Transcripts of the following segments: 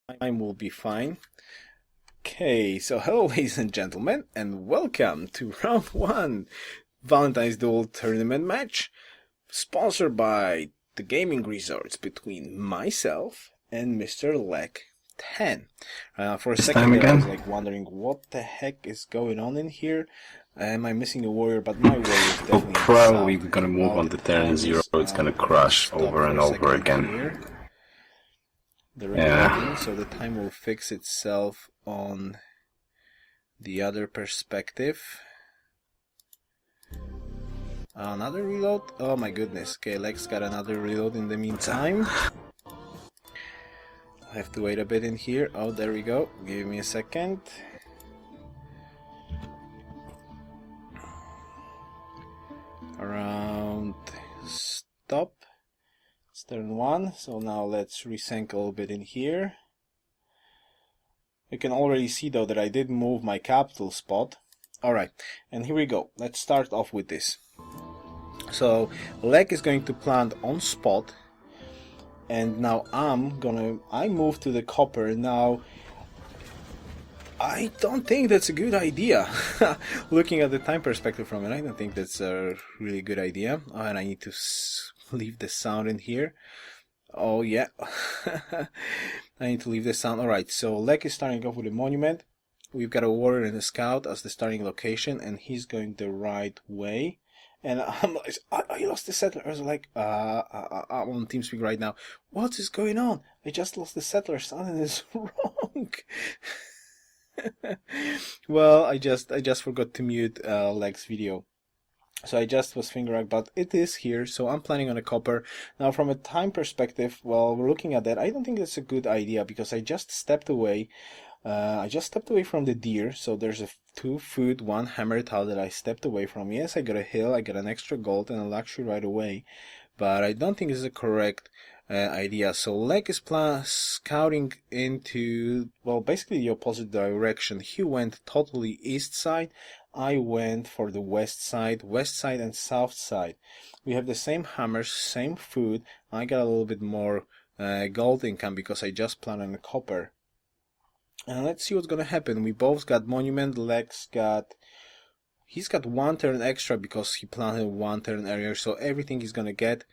time will be fine. Okay, so hello ladies and gentlemen, and welcome to round 1 Valentine's Duel tournament match, sponsored by the gaming resorts between myself and Mr. lek10. For a This second time there, I was again? like wondering what the heck is going on in here. Am I missing a warrior? But my warrior is Well, definitely probably south. we're gonna move Well, on the to turn time 0, is, it's gonna we're gonna crash stop over for and a over second again. here. The regulating, Yeah. so the time will fix itself on the other perspective. Another reload? Oh my goodness. Okay, Lex got another reload in the meantime. I have to wait a bit in here. Oh, there we go. Give me a second. Around stop. It's turn 1. So now let's resync a little bit in here. You can already see though that I did move my capital spot. Alright, and here we go. Let's start off with this. So Leg is going to plant on spot, and now I move to the copper. Now I don't think that's a good idea. Looking at the time perspective from it, I don't think that's a really good idea. Oh, and I need to leave the sound in here. Oh yeah, I need to leave the sound. Alright, so Leg is starting off with a monument. We've got a warrior and a scout as the starting location, and he's going the right way. And I'm like, I lost the settler. I was like, I'm on TeamSpeak right now. What is going on? I just lost the settler. Something is wrong. Well, I just forgot to mute Leg's video. So I just was fingering, but it is here, so I'm planning on a copper. Now from a time perspective, well, we're looking at that. I don't think that's a good idea because I just stepped away. From the deer, so there's a 2 food, 1 hammer tile that I stepped away from. Yes, I got a hill, I got an extra gold and a luxury right away, but I don't think this is a correct idea. So Leg is scouting into, well, basically the opposite direction. He went totally east side. I went for the west side and south side. We have the same hammers, same food. I got a little bit more gold income because I just planted on copper. And let's see what's gonna happen. We both got monument. He's got 1 turn extra because he planted 1 turn earlier, so everything he's gonna get.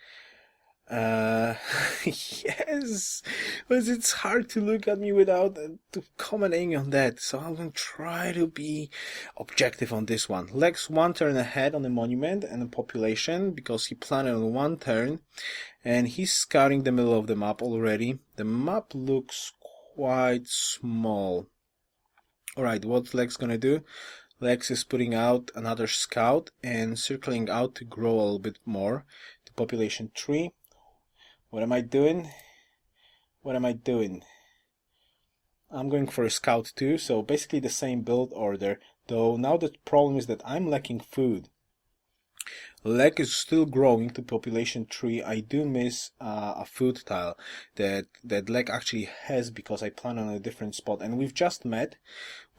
Yes, but it's hard to look at me without commenting on that, so I'm gonna try to be objective on this one. Lex 1 turn ahead on the monument and the population because he planned on 1 turn, and he's scouting the middle of the map already. The map looks quite small. Alright, what's Lex gonna do? Lex is putting out another scout and circling out to grow a little bit more. The population 3. What am I doing? I'm going for a scout too, so basically the same build order, though now the problem is that I'm lacking food. Leg is still growing to population 3. I do miss a food tile that Leg actually has because I plan on a different spot, and we've just met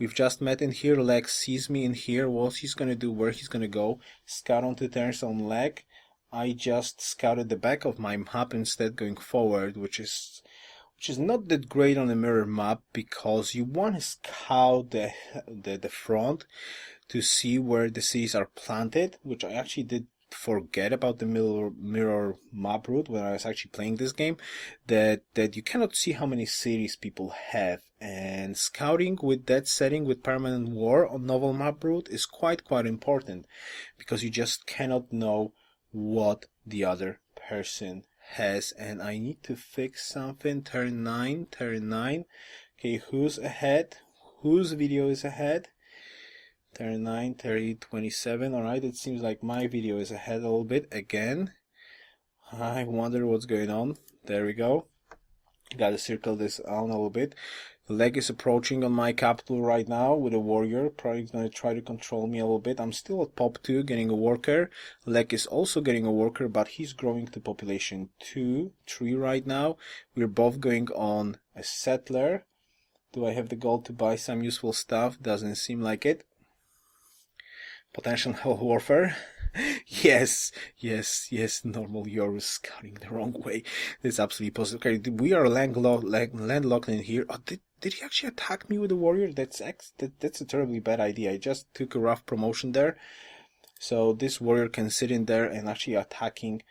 in here. Leg sees me in here. What he's gonna do, where he's gonna go, scout onto turns on Leg. I just scouted the back of my map instead, going forward, which is not that great on a mirror map because you want to scout the front to see where the cities are planted, which I actually did forget about the mirror map route when I was actually playing this game, that you cannot see how many cities people have, and scouting with that setting with permanent war on novel map route is quite important because you just cannot know what the other person has. And I need to fix something. Turn 9. Okay, who's ahead? Whose video is ahead? Turn 9, 30, 27. Alright, it seems like my video is ahead a little bit again. I wonder what's going on. There we go. Gotta circle this on a little bit. Leg is approaching on my capital right now with a warrior. Probably gonna try to control me a little bit. I'm still at pop 2 getting a worker. Leg is also getting a worker, but he's growing to population 2, 3 right now. We're both going on a settler. Do I have the gold to buy some useful stuff? Doesn't seem like it. Potential hell warfare. Yes, yes, yes, normal Yoruus scouting the wrong way. That's absolutely possible. Okay, we are landlocked in here. Oh, did he actually attack me with a warrior? That's a terribly bad idea. I just took a rough promotion there. So this warrior can sit in there, and actually attacking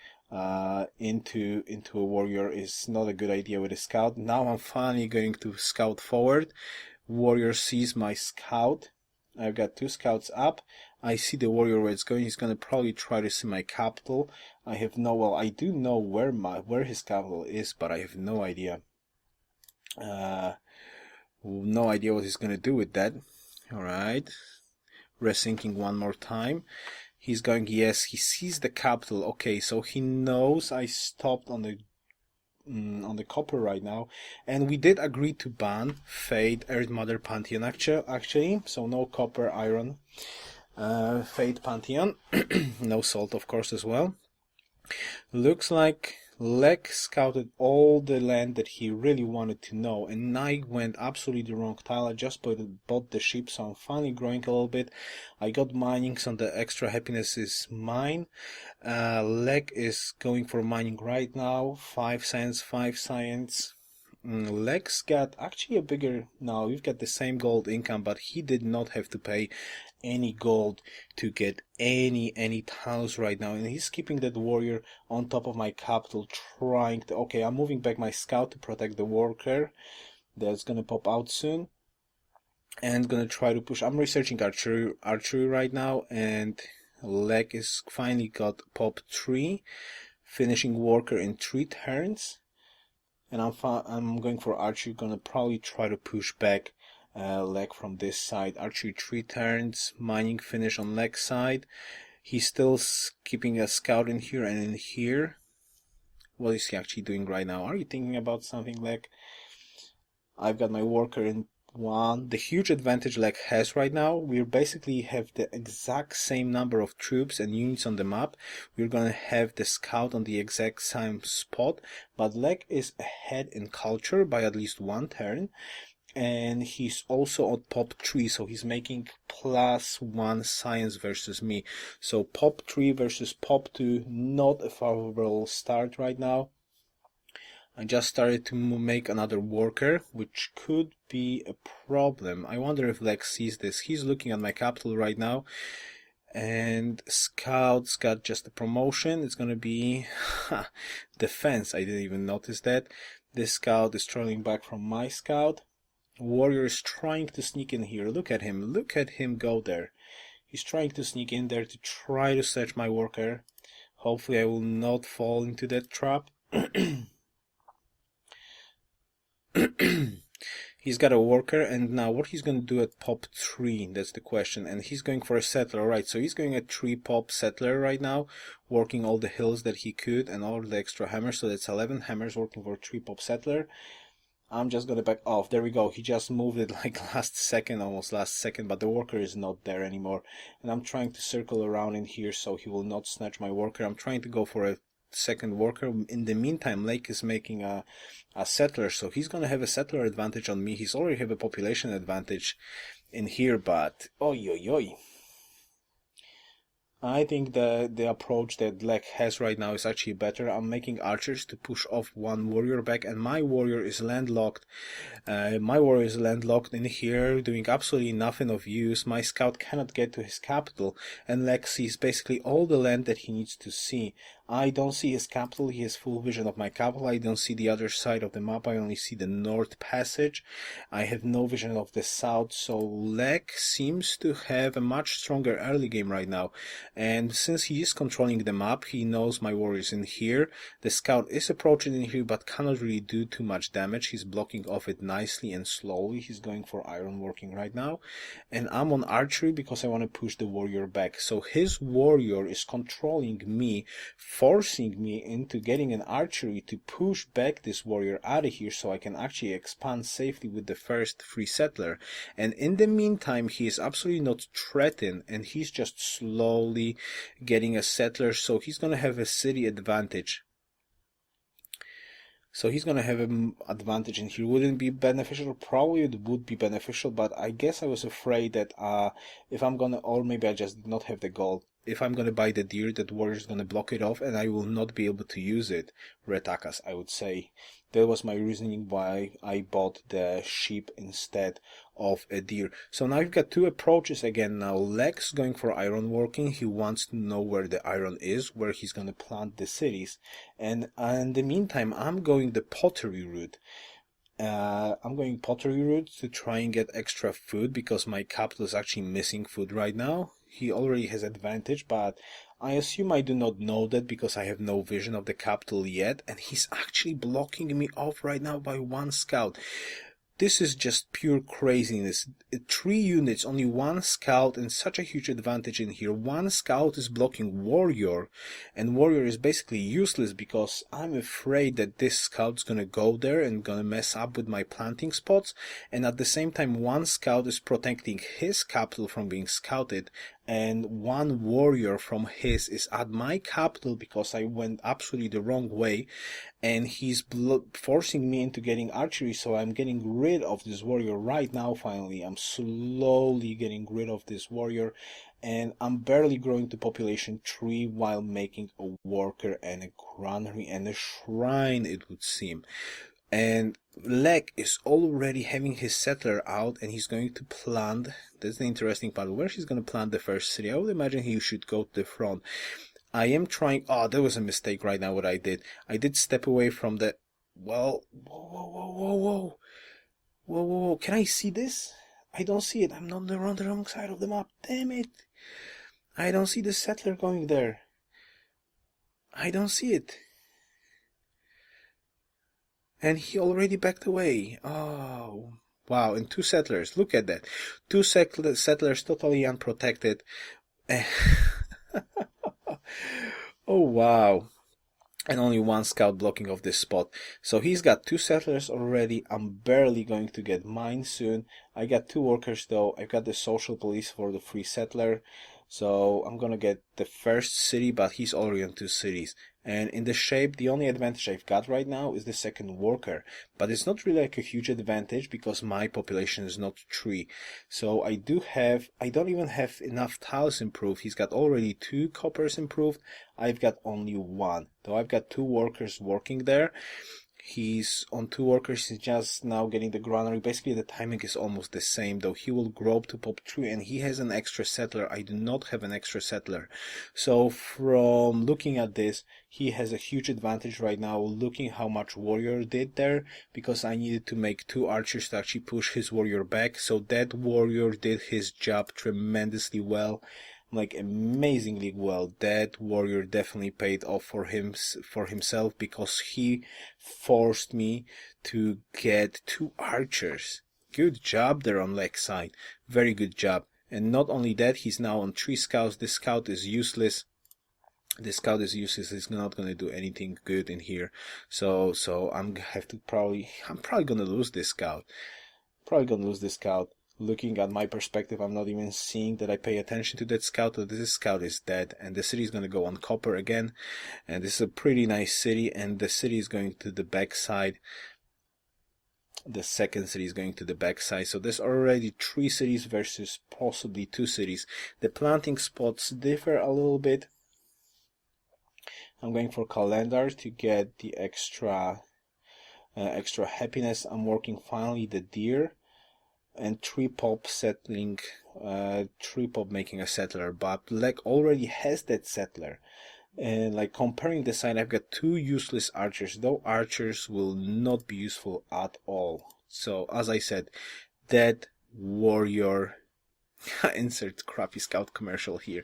into a warrior is not a good idea with a scout. Now I'm finally going to scout forward. Warrior sees my scout. I've got 2 scouts up. I see the warrior where it's going. He's going to probably try to see my capital. I do know where his capital is, but I have no idea. No idea what he's going to do with that. All right. Resyncing one more time. He's going, yes, he sees the capital. Okay, so he knows I stopped on the copper right now, and we did agree to ban Fade Earth Mother Pantheon actually, so no copper, iron, Fade Pantheon, no salt of course as well. Looks like Lek scouted all the land that he really wanted to know, and I went absolutely the wrong tile. I just bought the sheep, so I'm finally growing a little bit. I got mining, so the extra happiness is mine. Lek is going for mining right now, 5 cents, 5 science. Lek's got actually a bigger, now we've got the same gold income, but he did not have to pay any gold to get any tiles right now, and he's keeping that warrior on top of my capital, trying to, okay, I'm moving back my scout to protect the worker that's gonna pop out soon, and gonna try to push. I'm researching archery right now, and Lek is finally got pop 3, finishing worker in 3 turns. And I'm going for archery, gonna probably try to push back Lek from this side. Archery 3 turns, mining finish on Lek's side. He's still keeping a scout in here and in here. What is he actually doing right now? Are you thinking about something, Lek? I've got my worker in 1. The huge advantage Lek has right now, we basically have the exact same number of troops and units on the map. We're gonna have the scout on the exact same spot, but Lek is ahead in culture by at least 1 turn, and he's also on pop 3, so he's making +1 science versus me. So pop 3 versus pop 2, not a favorable start right now. I just started to make another worker, which could be a problem. I wonder if Lex sees this. He's looking at my capital right now, and Scout's got just a promotion. It's gonna be defense. I didn't even notice that. This Scout is trailing back from my Scout. Warrior is trying to sneak in here. Look at him. Look at him go there. He's trying to sneak in there to try to search my worker. Hopefully I will not fall into that trap. He's got a worker, and now what he's going to do at pop 3, that's the question. And he's going for a settler, right? So he's going at 3 pop settler right now, working all the hills that he could and all the extra hammers. So that's 11 hammers working for 3 pop settler. I'm just going to back off. There we go. He just moved it like almost last second, but the worker is not there anymore. And I'm trying to circle around in here so he will not snatch my worker. I'm trying to go for a second worker. In the meantime, Lake is making a settler, so he's gonna have a settler advantage on me. He's already have a population advantage in here, but oi. I think the approach that Lek has right now is actually better. I'm making archers to push off 1 warrior back, and my warrior is landlocked. In here, doing absolutely nothing of use. My scout cannot get to his capital, and Lek sees basically all the land that he needs to see. I don't see his capital. He has full vision of my capital. I don't see the other side of the map. I only see the north passage. I have no vision of the south, so Lek seems to have a much stronger early game right now. And since he is controlling the map, he knows my warriors in here. The scout is approaching in here, but cannot really do too much damage. He's blocking off it nicely and slowly. He's going for iron working right now. And I'm on archery because I want to push the warrior back. So his warrior is controlling me, forcing me into getting an archery to push back this warrior out of here so I can actually expand safely with the first free settler. And in the meantime, he is absolutely not threatened, and he's just slowly getting a settler, so he's gonna have a city advantage. So he's gonna have an advantage in here. Wouldn't it be beneficial? Probably it would be beneficial, but I guess I was afraid that if I'm gonna, or maybe I just did not have the gold. if I'm gonna buy the deer, that warrior's gonna block it off and I will not be able to use it. Retakas, I would say. That was my reasoning why I bought the sheep instead of a deer. So now I've got two approaches again now. Lek's going for iron working. He wants to know where the iron is, where he's gonna plant the cities. And in the meantime, I'm going the pottery route. I'm going pottery route to try and get extra food because my capital is actually missing food right now. He already has advantage, but I assume I do not know that because I have no vision of the capital yet, and he's actually blocking me off right now by one scout. This is just pure craziness. 3 units, only 1 scout, and such a huge advantage in here. 1 scout is blocking warrior, and warrior is basically useless because I'm afraid that this scout's gonna go there and gonna mess up with my planting spots, and at the same time 1 scout is protecting his capital from being scouted, and 1 warrior from his is at my capital because I went absolutely the wrong way, and he's forcing me into getting archery, so I'm getting rid of this warrior right now. Finally, I'm slowly getting rid of this warrior, and I'm barely growing to population 3 while making a worker and a granary and a shrine, it would seem. And Lek is already having his settler out, and he's going to plant. That's the interesting part. Where he's going to plant the first city? I would imagine he should go to the front. I am trying. Oh, there was a mistake right now. What I did step away from the. Well, whoa. Can I see this? I don't see it. I'm on the wrong side of the map. Damn it! I don't see the settler going there. I don't see it. And he already backed away. Oh, wow. And 2 settlers. Look at that. 2 settlers totally unprotected. Oh, wow. And only 1 scout blocking off this spot. So he's got 2 settlers already. I'm barely going to get mine soon. I got 2 workers though. I've got the social police for the free settler. So I'm gonna get the first city, but he's already on 2 cities. And in the shape, the only advantage I've got right now is the second worker. But it's not really like a huge advantage because my population is not 3. So I don't even have enough tiles improved. He's got already 2 coppers improved. I've got only 1. Though I've got 2 workers working there. He's on 2 workers, he's just now getting the granary. Basically the timing is almost the same, though he will grow up to pop 3 and he has an extra settler. I do not have an extra settler. So from looking at this, he has a huge advantage right now, looking how much warrior did there, because I needed to make 2 archers to actually push his warrior back. So that warrior did his job tremendously well. Like amazingly well. That warrior definitely paid off for himself because he forced me to get 2 archers. Good job there on Lek's side. Very good job. And not only that, he's now on 3 scouts. This scout is useless. This scout is useless. It's not going to do anything good in here. So I'm probably going to lose this scout. Looking at my perspective, I'm not even seeing that I pay attention to that scout. This scout is dead, and the city is going to go on copper again. And this is a pretty nice city, and the city is going to the back side. The second city is going to the back side. So there's already 3 cities versus possibly 2 cities. The planting spots differ a little bit. I'm going for calendar to get the extra happiness. I'm working finally the deer. And 3 pop settling, 3 pop making a settler, but Lek already has that settler. And like comparing the side, I've got 2 useless archers, though archers will not be useful at all. So as I said, that warrior, insert crappy scout commercial here.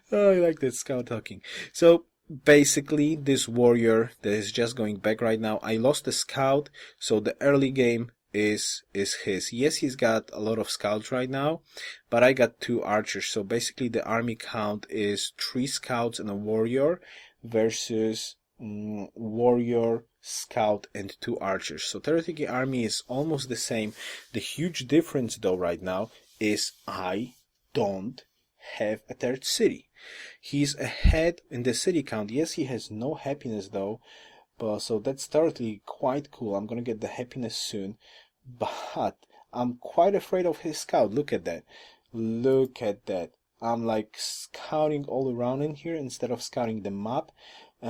Oh, I like that scout talking. So basically, this warrior that is just going back right now, I lost the scout, so the early game is his. Yes, he's got a lot of scouts right now, but I got 2 archers, so basically the army count is 3 scouts and a warrior versus warrior, scout, and 2 archers. So theoretically army is almost the same. The huge difference though right now is I don't have a 3rd city. He's ahead in the city count. Yes, he has no happiness though, but so that's totally quite cool. I'm gonna get the happiness soon, but I'm quite afraid of his scout. Look at that. Look at that. I'm like scouting all around in here instead of scouting the map,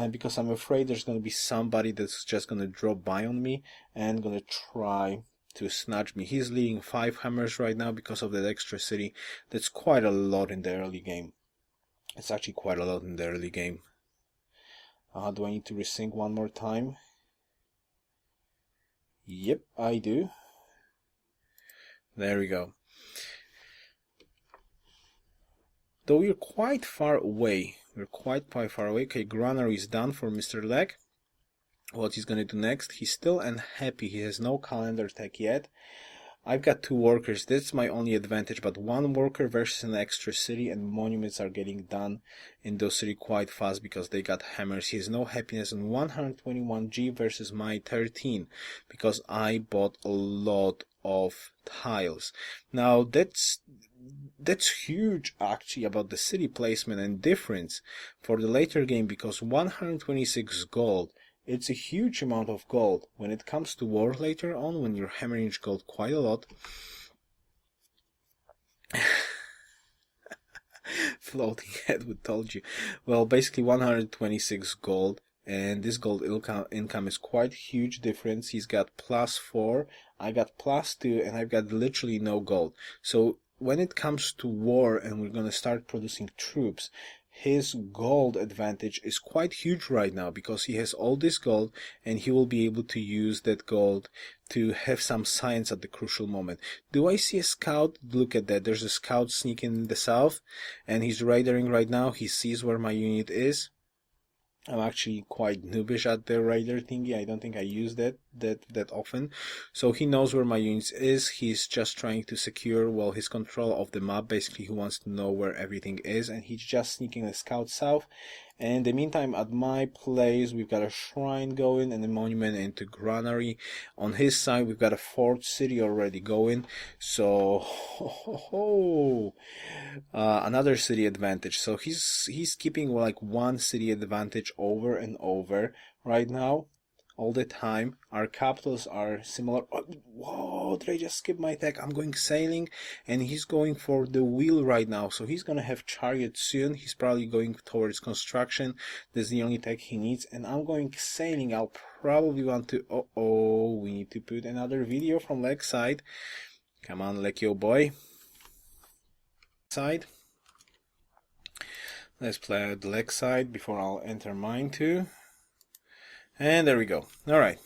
because I'm afraid there's going to be somebody that's just going to drop by on me and going to try to snatch me. He's leading 5 hammers right now because of that extra city. That's quite a lot in the early game. It's actually quite a lot in the early game. Do I need to resync one more time? Yep, I do. There we go. Though we're quite far away. Okay, granary is done for Mr. Leg. What he's gonna do next? He's still unhappy. He has no calendar tech yet. I've got 2 workers. That's my only advantage, but 1 worker versus an extra city, and monuments are getting done in those city quite fast because they got hammers. He has no happiness on 121G versus my 13 because I bought a lot of tiles. Now that's huge actually about the city placement and difference for the later game, because 126 gold, it's a huge amount of gold. When it comes to war later on, when you're hammering gold quite a lot, floating head would told you. Well, basically 126 gold, and this gold income is quite huge difference. He's got +4, I got +2, and I've got literally no gold. So when it comes to war and we're going to start producing troops, his gold advantage is quite huge right now because he has all this gold and he will be able to use that gold to have some science at the crucial moment. Do I see a scout? Look at that. There's a scout sneaking in the south and he's raiding right now. He sees where my unit is. I'm actually quite noobish at the raider thingy. I don't think I use that often. So he knows where my unit is. He's just trying to secure, well, his control of the map. Basically, he wants to know where everything is, and he's just sneaking a scout south. And in the meantime, at my place, we've got a shrine going and a monument into granary. On his side, we've got a fort city already going. So, another city advantage. So he's keeping like 1 city advantage over and over right now, all the time. Our capitals are similar. Oh, whoa, did I just skip my tech? I'm going sailing, and he's going for the wheel right now. So he's gonna have chariot soon. He's probably going towards construction. That's the only tech he needs. And I'm going sailing. I'll probably want to. We need to put another video from leg side. Come on, Lekio boy. Side. Let's play the leg side before I'll enter mine too. And there we go. Alright.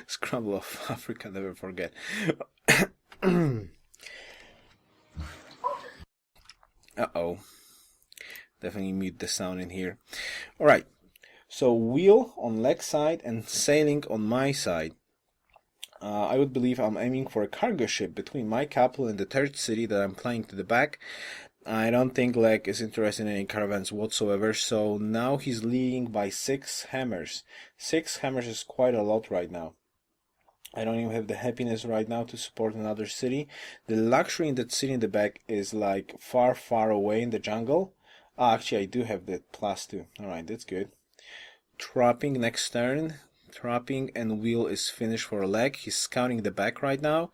Scramble of Africa, never forget. Uh-oh. Definitely mute the sound in here. Alright. So wheel on leg side and sailing on my side. I would believe I'm aiming for a cargo ship between my capital and the 3rd city that I'm flying to the back. I don't think Leg is interested in any caravans whatsoever, so now he's leading by 6 hammers. 6 hammers is quite a lot right now. I don't even have the happiness right now to support another city. The luxury in that city in the back is like far, far away in the jungle. Actually, I do have that +2. Alright, that's good. Trapping next turn. Trapping and wheel is finished for Leg. He's scouting the back right now,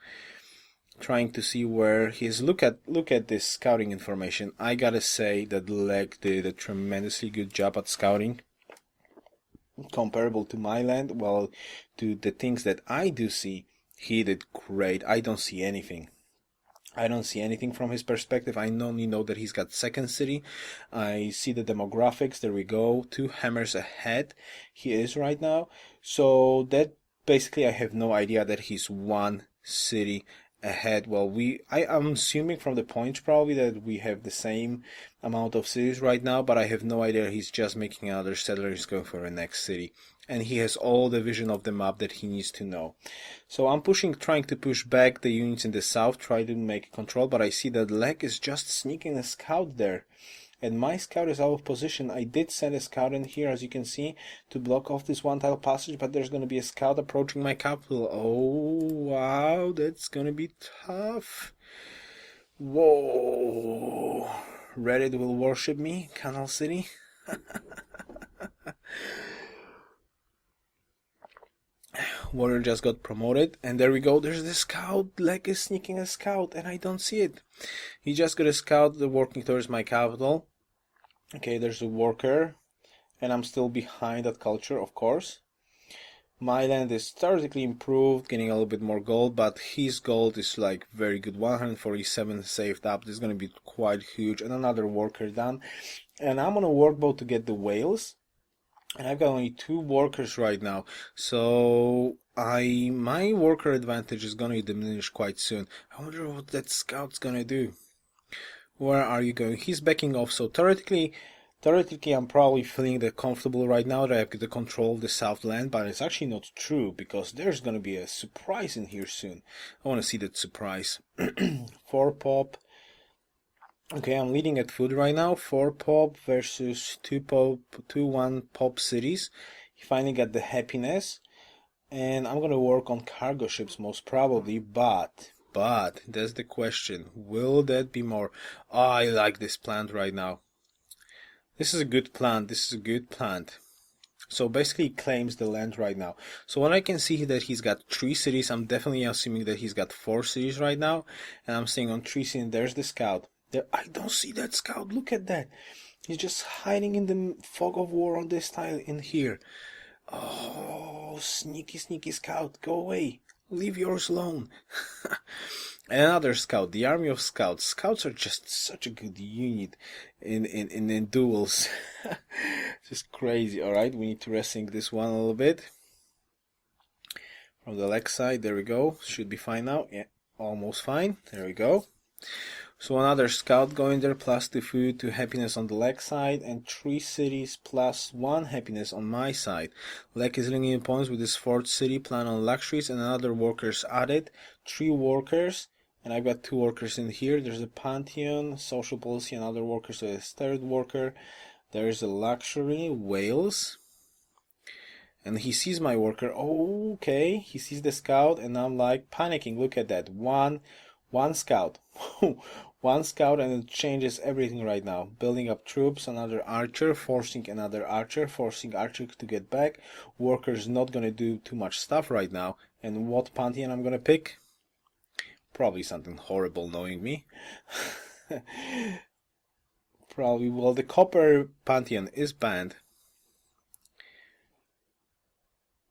trying to see where he is. Look at this scouting information. I gotta say that Leg did a tremendously good job at scouting. Comparable to my land, well, to the things that I do see, he did great. I don't see anything. I don't see anything from his perspective. I only know that he's got 2nd city. I see the demographics. There we go. 2 hammers ahead he is right now. So that basically I have no idea that he's 1 city ahead. Well, I'm assuming from the points probably that we have the same amount of cities right now, but I have no idea. He's just making another settler. He's going for the next city, and he has all the vision of the map that he needs to know. So I'm trying to push back the units in the south, try to make control, but I see that Leg is just sneaking a scout there. And my scout is out of position. I did send a scout in here, as you can see, to block off this 1 tile passage, but there's going to be a scout approaching my capital. Oh, wow, that's going to be tough. Whoa. Reddit will worship me, Canal City. Warrior just got promoted, and there we go. There's the scout. Lek is sneaking a scout, and I don't see it. He just got a scout working towards my capital. Okay, there's a worker, and I'm still behind that culture, of course. My land is theoretically improved, getting a little bit more gold, but his gold is like very good. 147 saved up. This is going to be quite huge. And another worker done. And I'm on a workboat to get the whales. And I've got only 2 workers right now. So my worker advantage is going to diminish quite soon. I wonder what that scout's going to do. Where are you going? He's backing off. So theoretically, I'm probably feeling that comfortable right now that I have the control of the Southland, but it's actually not true because there's going to be a surprise in here soon. I want to see that surprise. 4 pop. Okay, I'm leading at food right now. 4 pop versus 2 pop, 2-1 pop cities. He finally got the happiness, and I'm going to work on cargo ships most probably, but that's the question. Will that be more? Oh, I like this plant right now. This is a good plant. So basically he claims the land right now. So when I can see that he's got 3 cities, I'm definitely assuming that he's got 4 cities right now. And I'm saying on 3 cities, there's the scout. There, I don't see that scout. Look at that. He's just hiding in the fog of war on this tile in here. Oh, sneaky scout. Go away. Leave yours alone. Another scout, the army of scouts. Scouts are just such a good unit in duels. Just crazy. Alright, we need to resync this one a little bit. From the left side, there we go. Should be fine now. Yeah, almost fine. There we go. So another scout going there, plus 2 food, 2 happiness on the left side, and 3 cities plus 1 happiness on my side. Lek is linking in points with his 4th city, plan on luxuries, and another workers added. 3 workers. And I've got 2 workers in here. There's a Pantheon, social policy, and other workers. So there's 3rd worker. There's a luxury, Wales. And he sees my worker. Oh, okay. He sees the scout, and I'm like panicking. Look at that. One scout. 1 scout, and it changes everything right now. Building up troops, another archer, forcing another archer, forcing archer to get back. Worker's not gonna do too much stuff right now. And what Pantheon I'm gonna pick? Probably something horrible, knowing me. Probably, well, the copper Pantheon is banned.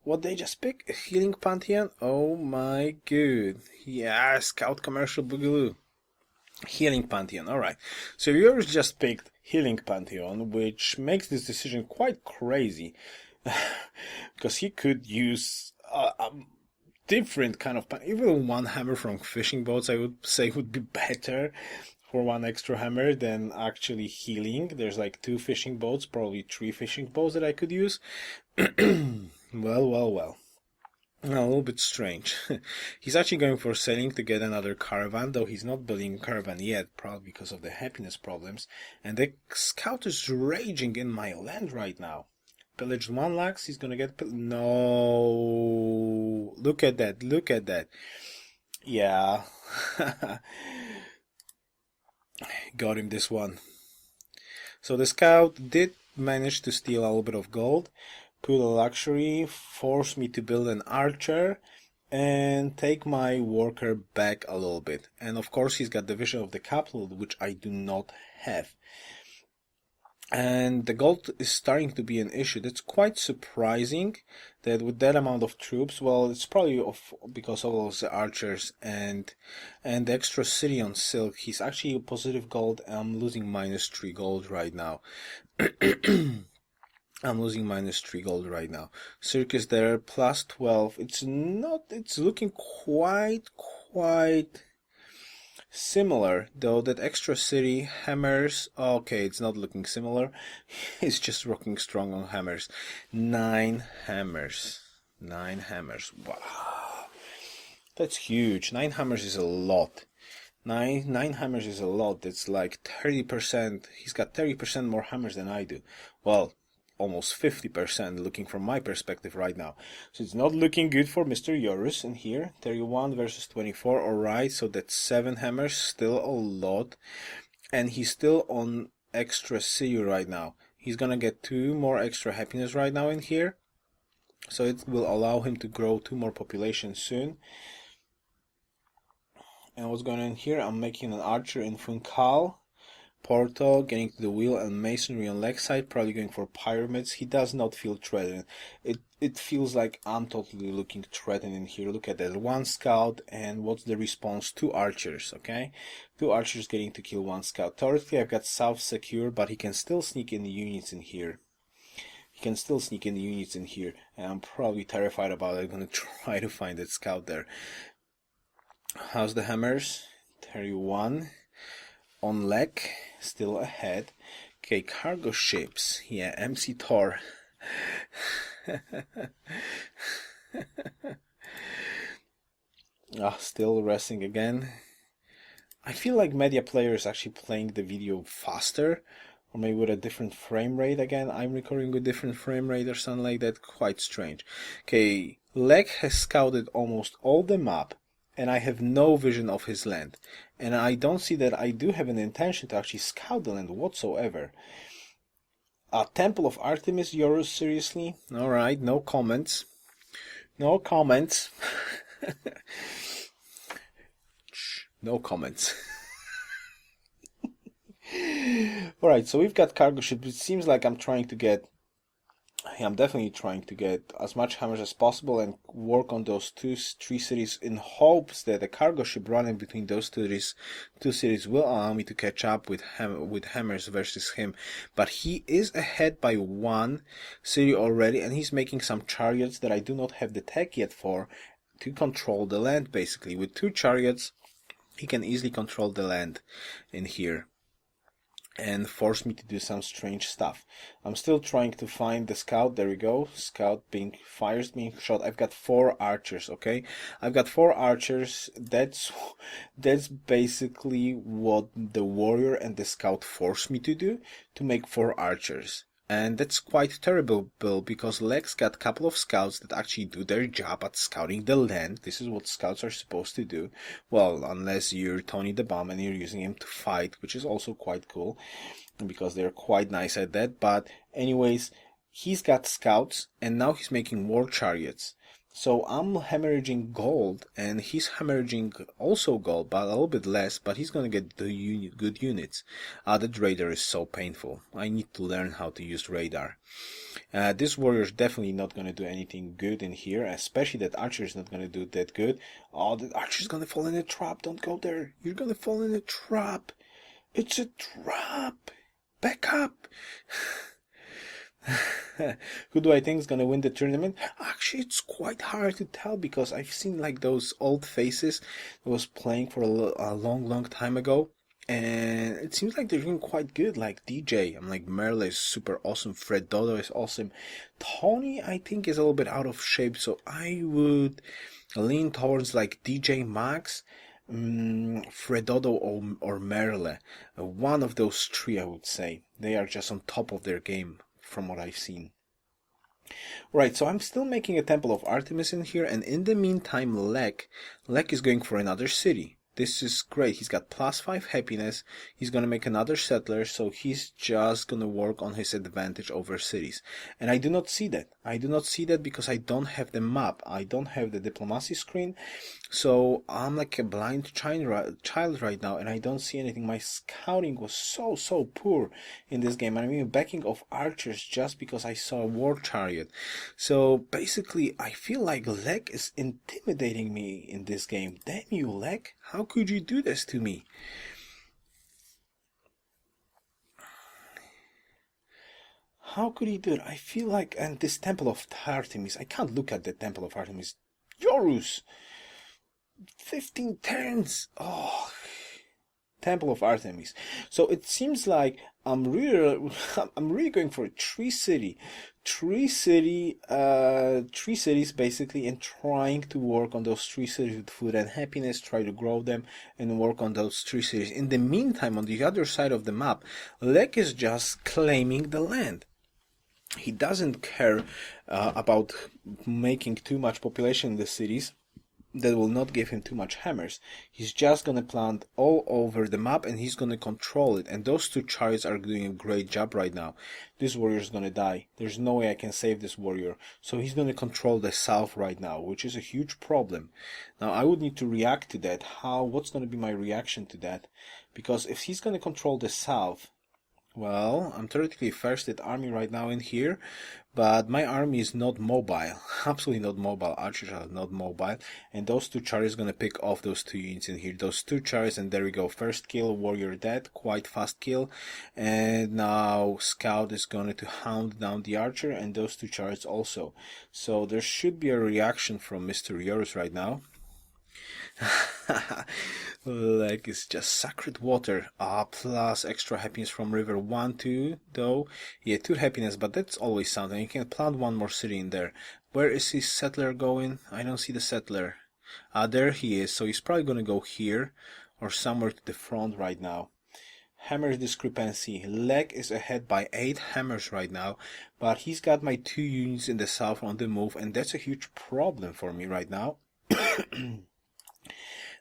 What they just pick? A healing Pantheon? Oh my god. Yeah, scout commercial boogaloo. Healing Pantheon, alright. So yours just picked Healing Pantheon, which makes this decision quite crazy. Because he could use different kind of even 1 hammer from fishing boats, I would say would be better for 1 extra hammer than actually healing. There's like 2 fishing boats, probably 3 fishing boats that I could use. Well. A little bit strange. He's actually going for sailing to get another caravan, though he's not building a caravan yet, probably because of the happiness problems. And the scout is raging in my land right now. Pillaged 1 lakhs, he's gonna get no. Look at that. Yeah. Got him this one. So the scout did manage to steal a little bit of gold, put a luxury, force me to build an archer, and take my worker back a little bit. And of course he's got the vision of the capital, which I do not have. And the gold is starting to be an issue. That's quite surprising that with that amount of troops, well, it's probably because of all the archers and the extra city on silk. He's actually a positive gold. I'm losing -3 gold right now. I'm losing -3 gold right now. Circus there, +12. It's looking quite similar, though that extra city hammers, okay, it's not looking similar. It's just rocking strong on hammers. 9 hammers. Wow. That's huge. 9 hammers is a lot. Nine hammers is a lot. That's like 30%. He's got 30% more hammers than I do. Well, almost 50% looking from my perspective right now. So it's not looking good for Mr. Yoruus in here. 31 versus 24. Alright, so that's 7 hammers. Still a lot. And he's still on extra city right now. He's gonna get 2 more extra happiness right now in here. So it will allow him to grow 2 more populations soon. And what's going on here? I'm making an archer in Funchal. Porto, getting to the wheel and masonry on leg side, probably going for pyramids. He does not feel threatened. It feels like I'm totally looking threatened in here. Look at that. 1 scout, and what's the response? 2 archers, okay? 2 archers getting to kill 1 scout. Theoretically, I've got south secure, but he can still sneak in the units in here. And I'm probably terrified about it. I'm gonna try to find that scout there. How's the hammers? 31. On Lek, still ahead. Okay, cargo ships. Yeah, MC Thor. Still resting again. I feel like media player is actually playing the video faster, or maybe with a different frame rate again. I'm recording with different frame rate or something like that. Quite strange. Okay, Lek has scouted almost all the map, and I have no vision of his land. And I don't see that I do have an intention to actually scout the land whatsoever. Temple of Artemis, Yoruus, seriously? Alright, no comments. No comments. No comments. Alright, so we've got cargo ships. It seems like I'm definitely trying to get as much hammers as possible and work on those 3 cities in hopes that a cargo ship running between those 2 cities will allow me to catch up with hammers versus him. But he is ahead by 1 city already, and he's making some chariots that I do not have the tech yet for to control the land. Basically, with 2 chariots, he can easily control the land in here and force me to do some strange stuff. I'm still trying to find the scout. There we go. Scout being shot. I've got 4 archers, okay? I've got 4 archers. That's basically what the warrior and the scout forced me to do, to make 4 archers. And that's quite terrible, Bill, because Lek's got a couple of scouts that actually do their job at scouting the land. This is what scouts are supposed to do. Well, unless you're Tony the Bomb and you're using him to fight, which is also quite cool, because they're quite nice at that. But anyways, he's got scouts, and now he's making war chariots. So I'm hemorrhaging gold, and he's hemorrhaging also gold, but a little bit less, but he's gonna get the good units. That radar is so painful. I need to learn how to use radar. This warrior is definitely not gonna do anything good in here, especially that archer is not gonna do that good. Oh, the archer's gonna fall in a trap. Don't go there. You're gonna fall in a trap. It's a trap. Back up. Who do I think is going to win the tournament? Actually, it's quite hard to tell, because I've seen like those old faces that was playing for a long time ago, and it seems like they're doing quite good. Like DJ, I'm like, Merle is super awesome, Fred Dodo is awesome, Tony I think is a little bit out of shape, so I would lean towards like DJ Max, Fredodo or Merle. One of those 3, I would say. They are just on top of their game from what I've seen. Right, so I'm still making a Temple of Artemis in here, and in the meantime, Lek is going for another city. This is great. He's got +5 happiness. He's going to make another settler, so he's just going to work on his advantage over cities. And I do not see that. I do not see that because I don't have the map. I don't have the diplomacy screen. So I'm like a blind child right now, and I don't see anything. My scouting was so poor in this game. I'm even backing off archers just because I saw a war chariot. So basically, I feel like Lek is intimidating me in this game. Damn you, Lek. How could you do this to me? How could he do it? I feel like, and this Temple of Artemis, I can't look at the Temple of Artemis. Yoruus! 15 turns! Oh, Temple of Artemis. So it seems like I'm really going for a three cities basically, and trying to work on those 3 cities with food and happiness, try to grow them and work on those 3 cities. In the meantime, on the other side of the map, Lek is just claiming the land. He doesn't care about making too much population in the cities. that will not give him too much hammers. He's just gonna plant all over the map and he's gonna control it. And those two chariots are doing a great job right now. This warrior's gonna die. There's no way I can save this warrior. So he's gonna control the south right now, which is a huge problem. Now I would need to react to that. What's gonna be my reaction to that? Because if he's gonna control the south, well, I'm theoretically first at army right now in here, but my army is not mobile. Absolutely not mobile. Archers are not mobile. And those two chariots gonna pick off those two units in here. Those two chariots, and there we go. First kill, warrior dead. Quite fast kill. And now scout is going to hound down the archer, and those two chariots also. So there should be a reaction from Mr. Yoruus right now. Like it's just sacred water. Plus extra happiness from river 1, 2 though. Yeah, 2 happiness, but that's always something. You can plant one more city in there. Where is his settler going? I don't see the settler. There he is. So he's probably gonna go here or somewhere to the front right now. Hammers discrepancy. Leg is ahead by 8 hammers right now, but he's got my 2 units in the south on the move, and that's a huge problem for me right now.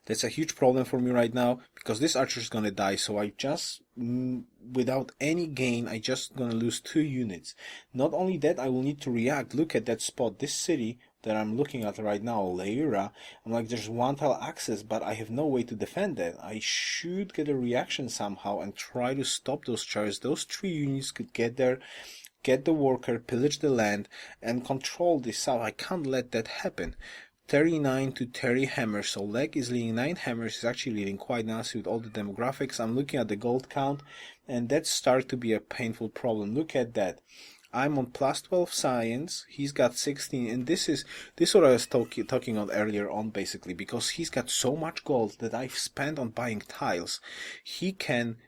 That's a huge problem for me right now, because this archer is gonna die, so I just, without any gain, I just gonna lose 2 units. Not only that, I will need to react. Look at that spot, this city that I'm looking at right now, Leira. I'm like, there's one tile access, but I have no way to defend that. I should get a reaction somehow and try to stop those charges. Those 3 units could get there, get the worker, pillage the land, and control the south. I can't let that happen. 39 to 30 hammers, so leg is leading 9 hammers, is actually leading quite nicely with all the demographics. I'm looking at the gold count, and that starts to be a painful problem. Look at that. I'm on plus 12 science, he's got 16, and this is what I was talking on earlier on, basically, because he's got so much gold that I've spent on buying tiles. He can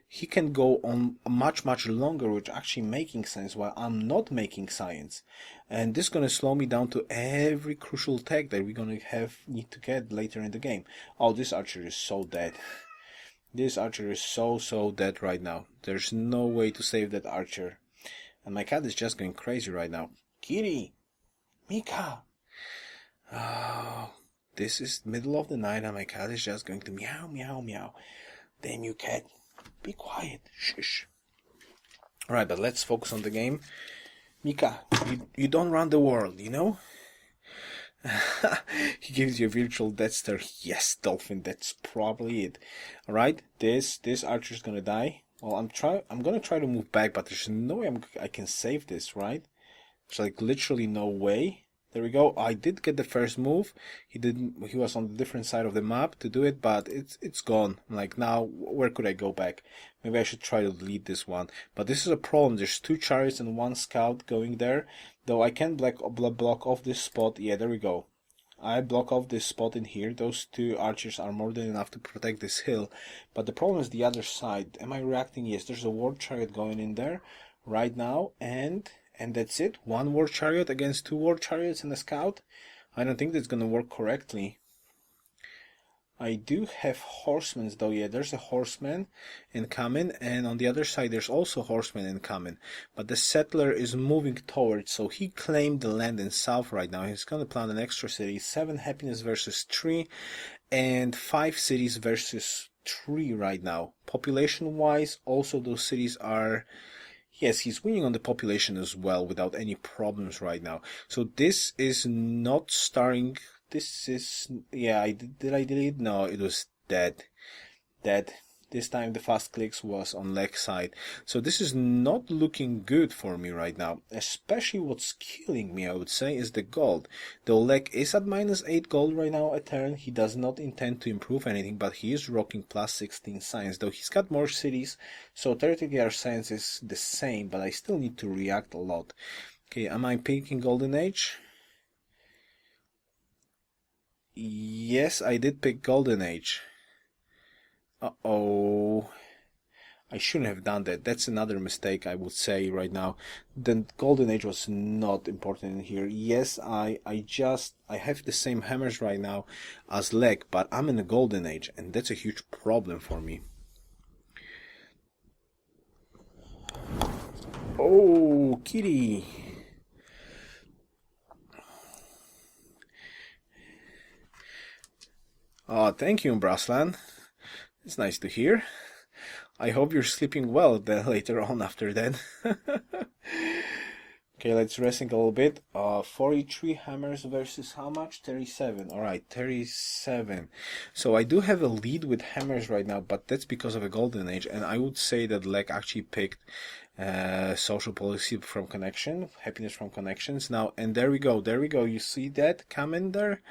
go on much longer, which actually making sense, while I'm not making science. And this is going to slow me down to every crucial tech that we're going to need to get later in the game. Oh, this archer is so dead. This archer is so dead right now. There's no way to save that archer. And my cat is just going crazy right now. Kitty! Mika! Oh, this is middle of the night and my cat is just going to meow, meow, meow. Damn you, cat. Be quiet. Shush. Alright, but let's focus on the game. Mika, you don't run the world, you know? He gives you a virtual death stare. Yes, Dolphin, that's probably it. Alright, this archer's gonna die. Well, I'm gonna try to move back, but there's no way I can save this, right? There's like literally no way. There we go. I did get the first move. He was on the different side of the map to do it, but it's gone. Like now, where could I go back? Maybe I should try to delete this one. But this is a problem. There's 2 chariots and 1 scout going there. Though I can block off this spot. Yeah, there we go. I block off this spot in here. Those 2 archers are more than enough to protect this hill. But the problem is the other side. Am I reacting? Yes, there's a war chariot going in there right now. And that's it. 1 war chariot against 2 war chariots and a scout. I don't think that's going to work correctly. I do have horsemen though. Yeah, there's a horseman incoming, and on the other side there's also horsemen incoming. But the settler is moving towards, so he claimed the land in south right now. He's going to plant an extra city. 7 happiness versus 3, and 5 cities versus 3 right now. Population wise, also those cities are... Yes, he's winning on the population as well without any problems right now. So this is not starting... This is... Yeah, did I delete? No, it was dead. Dead. This time the fast clicks was on leg side. So this is not looking good for me right now. Especially what's killing me, I would say, is the gold. Though leg is at -8 gold right now a turn. He does not intend to improve anything, but he is rocking plus 16 science. Though he's got more cities, so theoretically our science is the same, but I still need to react a lot. Okay, am I picking Golden Age? Yes, I did pick Golden Age. Uh-oh. I shouldn't have done that. That's another mistake, I would say, right now. The Golden Age was not important in here. Yes, I have the same hammers right now as leg, but I'm in the Golden Age, and that's a huge problem for me. Oh, kitty. Oh, thank you, Braslan. It's nice to hear. I hope you're sleeping well then later on after that. Okay, let's rethink a little bit. 43 hammers versus how much? 37. Alright, 37. So I do have a lead with hammers right now, but that's because of a golden age, and I would say that Lek actually picked social policy from connection, happiness from connections. Now, and there we go, you see that coming there?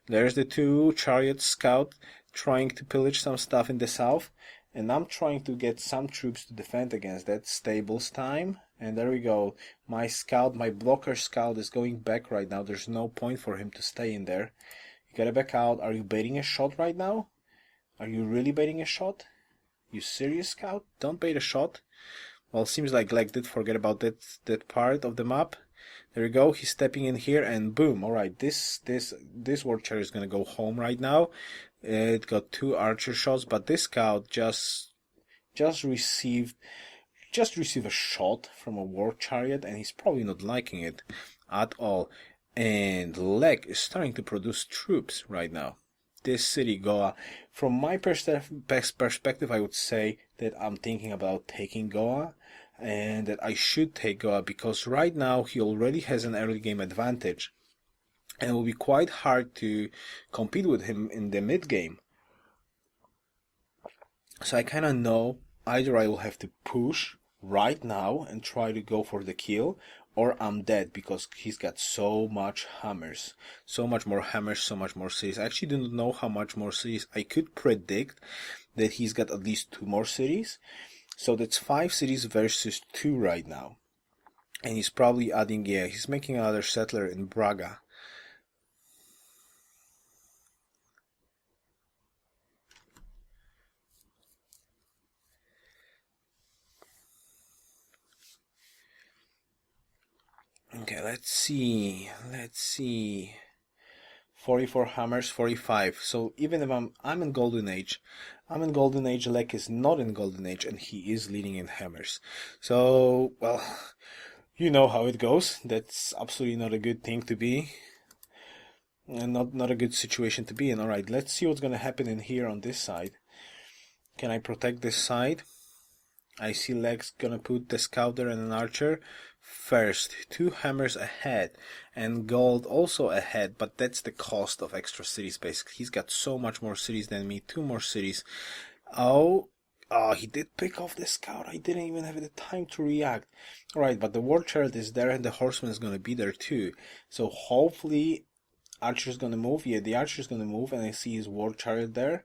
There's the two chariot scout trying to pillage some stuff in the south, and I'm trying to get some troops to defend against that. Stables time, and there we go. My scout, my blocker scout is going back right now. There's no point for him to stay in there. You gotta back out. Are you baiting a shot right now? Are you really baiting a shot? You serious, scout? Don't bait a shot. Well, seems like Lek did forget about that part of the map. There we go. He's stepping in here, and boom. All right, this war chariot is gonna go home right now. It got 2 archer shots, but this scout just received a shot from a war chariot, and he's probably not liking it at all. And Lek is starting to produce troops right now. This city, Goa, from my perspective, I would say that I'm thinking about taking Goa, and that I should take Goa because right now he already has an early game advantage, and it will be quite hard to compete with him in the mid game. So I kind of know either I will have to push right now and try to go for the kill, or I'm dead because he's got so much hammers. So much more hammers, so much more cities. I actually do not know how much more cities. I could predict that he's got at least 2 more cities. So that's 5 cities versus 2 right now. And he's probably adding, yeah, he's making another settler in Braga. Okay, let's see. 44 hammers, 45. So even if I'm in Golden Age, Lek is not in Golden Age, and he is leading in hammers. So, well, you know how it goes. That's absolutely not a good thing to be. And not a good situation to be in. Alright, let's see what's gonna happen in here on this side. Can I protect this side? I see Lek's gonna put the scouter and an archer first. 2 hammers ahead, and gold also ahead, but that's the cost of extra city space. He's got so much more cities than me. 2 more cities. Oh, he did pick off the scout. I didn't even have the time to react. Alright, but the war chariot is there, and the horseman is gonna be there too. So hopefully Archer's gonna move. Yeah, the Archer's gonna move, and I see his war chariot there.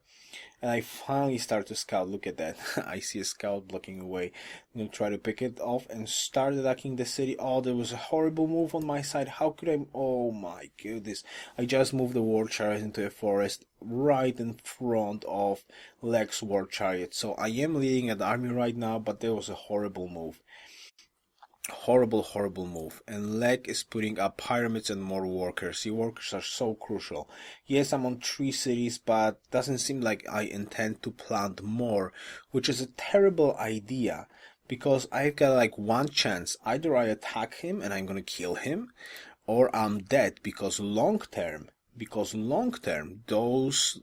And I finally start to scout. Look at that. I see a scout blocking away. I'm gonna try to pick it off and start attacking the city. Oh, there was a horrible move on my side. How could I? Oh my goodness. I just moved the war chariot into a forest right in front of Lek's war chariot. So I am leading an army right now, but there was a horrible move. Horrible move. And Lek is putting up pyramids and more workers. The workers are so crucial. Yes, I'm on 3 cities, but doesn't seem like I intend to plant more, which is a terrible idea, because I've got like one chance. Either I attack him and I'm gonna kill him, or I'm dead, because long term, those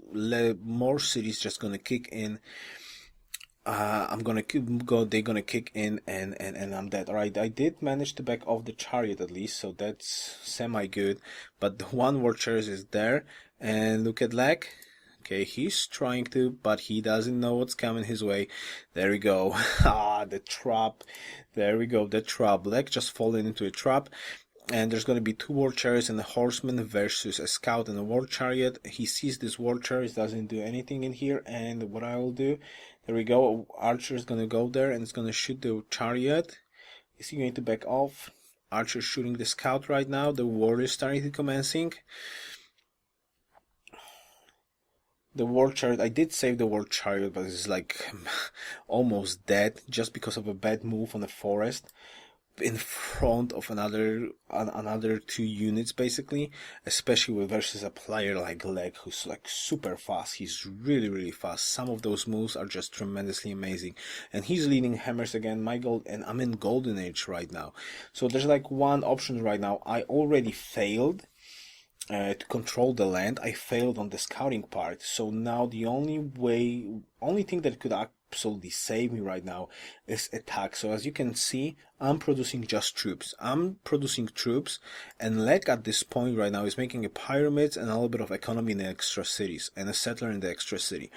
more cities just gonna kick in. I'm gonna go. They're gonna kick in, and I'm dead. All right, I did manage to back off the chariot at least, so that's semi good. But the one war chariot is there, and look at Lek. Okay, he's trying to, but he doesn't know what's coming his way. There we go. The trap. There we go. The trap. Lek just fallen into a trap. And there's going to be 2 war chariots and a horseman versus a scout and a war chariot. He sees this war chariot, doesn't do anything in here, and what I will do, there we go, Archer is going to go there and it's going to shoot the chariot. Is he going to back off? Archer shooting the scout right now. The war is starting to commencing. The war chariot, I did save the war chariot, but it's like almost dead just because of a bad move on the forest in front of another 2 units, basically, especially with versus a player like Lek, who's like super fast. He's really fast. Some of those moves are just tremendously amazing, and he's leading hammers again. My gold, and I'm in Golden Age right now, so there's like one option right now. I already failed to control the land. I failed on the scouting part, so now the only thing that could absolutely save me right now is attack. So as you can see, I'm producing just troops. I'm producing troops, and Lek at this point right now is making a pyramids and a little bit of economy in the extra cities and a settler in the extra city.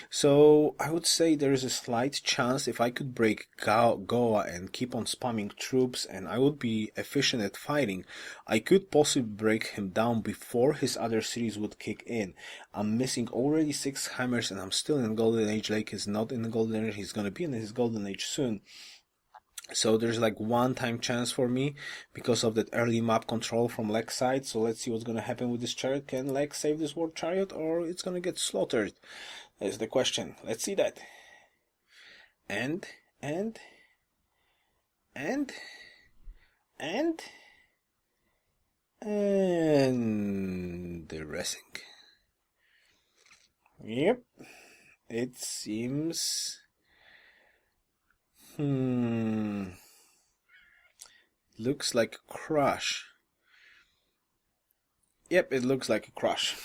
So I would say there is a slight chance if I could break Goa and keep on spamming troops, and I would be efficient at fighting, I could possibly break him down before his other cities would kick in. I'm missing already 6 hammers and I'm still in Golden Age. Lake is not in the Golden Age, he's gonna be in his Golden Age soon. So there's like one time chance for me because of that early map control from Lek's side. So let's see what's gonna happen with this chariot. Can Lek save this war chariot or it's gonna get slaughtered? That's the question. Let's see that. And the racing. Yep. It seems looks like a crush. Yep, it looks like a crush.